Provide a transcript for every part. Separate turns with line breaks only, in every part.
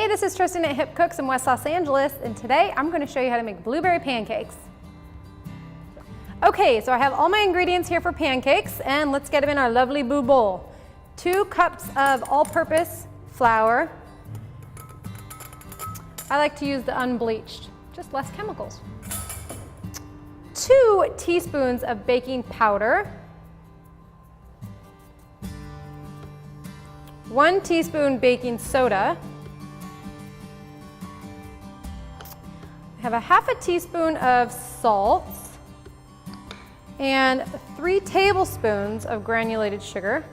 Hey, this is Tristan at Hipcooks in West Los Angeles, and today I'm going to show you how to make blueberry pancakes. Okay, so I have all my ingredients here for pancakes, and let's get them in our lovely blue bowl. 2 cups of all-purpose flour. I like to use the unbleached, just less chemicals. 2 teaspoons of baking powder. 1 teaspoon baking soda. I have a half a teaspoon of salt and 3 tablespoons of granulated sugar.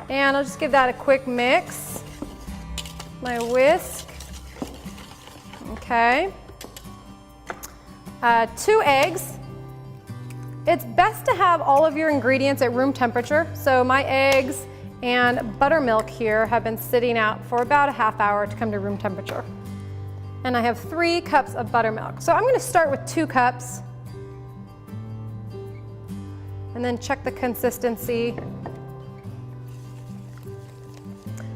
And I'll just give that a quick mix. My whisk. Okay. 2 eggs. It's best to have all of your ingredients at room temperature. So my eggs and buttermilk here have been sitting out for about a half hour to come to room temperature. And I have 3 cups of buttermilk. So I'm going to start with 2 cups and then check the consistency.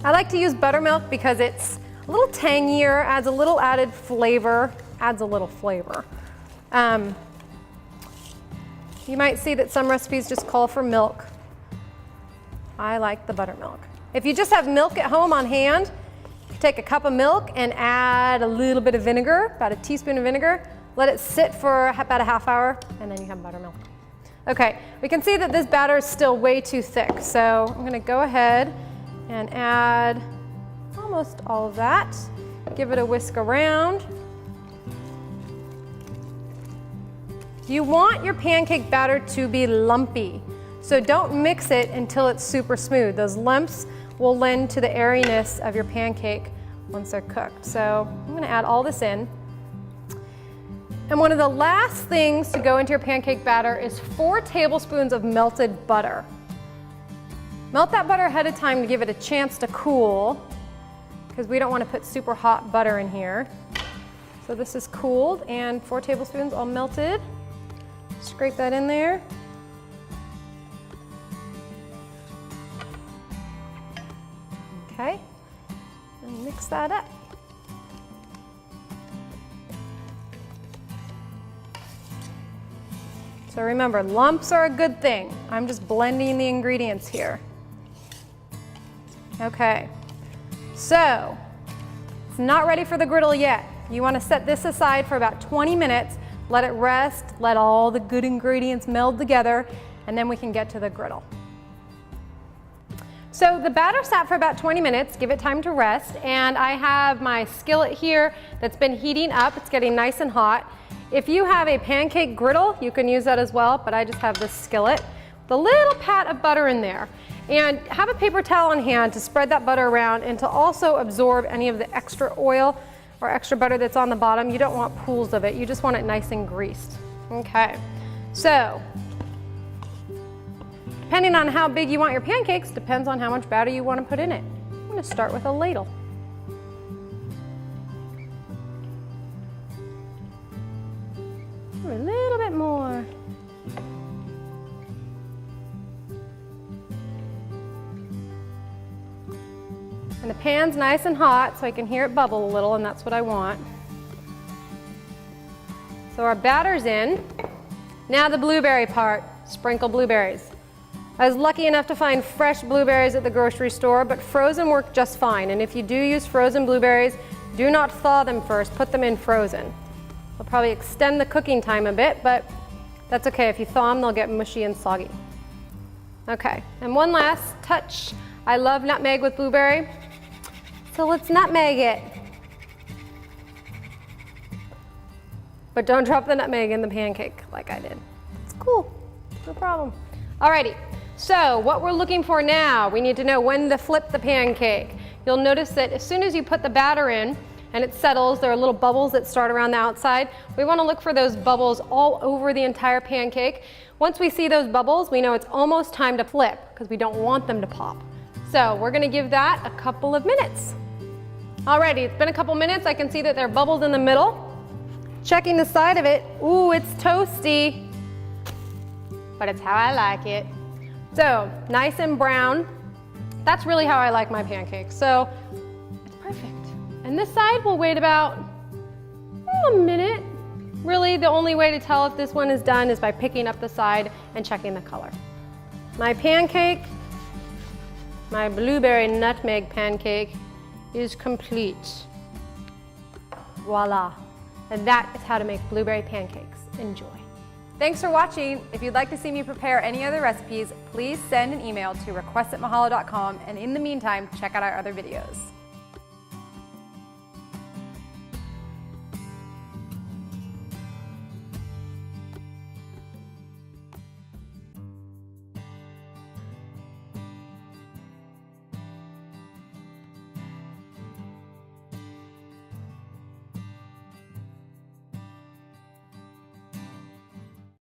I like to use buttermilk because it's a little tangier, adds a little added flavor, You might see that some recipes just call for milk. I like the buttermilk. If you just have milk at home on hand, take a cup of milk and add a little bit of vinegar, about a teaspoon of vinegar. Let it sit for about a half hour, and then you have buttermilk. Okay, we can see that this batter is still way too thick, so I'm gonna go ahead and add almost all of that. Give it a whisk around. You want your pancake batter to be lumpy, so don't mix it until it's super smooth. Those lumps will lend to the airiness of your pancake once they're cooked. So I'm going to add all this in. And one of the last things to go into your pancake batter is 4 tablespoons of melted butter. Melt that butter ahead of time to give it a chance to cool, because we don't want to put super hot butter in here. So this is cooled, and 4 tablespoons all melted. Scrape that in there. Okay, and mix that up. So remember, lumps are a good thing. I'm just blending the ingredients here. Okay, so it's not ready for the griddle yet. You want to set this aside for about 20 minutes, let it rest, let all the good ingredients meld together, and then we can get to the griddle. So the batter sat for about 20 minutes, give it time to rest, and I have my skillet here that's been heating up. It's getting nice and hot. If you have a pancake griddle, you can use that as well, but I just have this skillet with a little pat of butter in there. And have a paper towel on hand to spread that butter around and to also absorb any of the extra oil or extra butter that's on the bottom. You don't want pools of it, you just want it nice and greased. Okay, so depending on how big you want your pancakes, depends on how much batter you want to put in it. I'm going to start with a ladle. A little bit more. And the pan's nice and hot, so I can hear it bubble a little, and that's what I want. So our batter's in. Now the blueberry part. Sprinkle blueberries. I was lucky enough to find fresh blueberries at the grocery store, but frozen work just fine. And if you do use frozen blueberries, do not thaw them first, put them in frozen. They'll probably extend the cooking time a bit, but that's okay. If you thaw them, they'll get mushy and soggy. Okay, and one last touch. I love nutmeg with blueberry, so let's nutmeg it. But don't drop the nutmeg in the pancake like I did. It's cool, no problem. Alrighty. So what we're looking for now, we need to know when to flip the pancake. You'll notice that as soon as you put the batter in and it settles, there are little bubbles that start around the outside. We want to look for those bubbles all over the entire pancake. Once we see those bubbles, we know it's almost time to flip because we don't want them to pop. So we're going to give that a couple of minutes. Alrighty, it's been a couple minutes. I can see that there are bubbles in the middle. Checking the side of it. Ooh, it's toasty, but it's how I like it. So nice and brown. That's really how I like my pancakes. So it's And this side will wait about a minute. Really, the only way to tell if this one is done is by picking up the side and checking the color. My pancake, my blueberry nutmeg pancake, is complete. Voila. And that is how to make blueberry pancakes. Enjoy.
Thanks for watching. If you'd like to see me prepare any other recipes, please send an email to request@mahalo.com, and in the meantime, check out our other videos.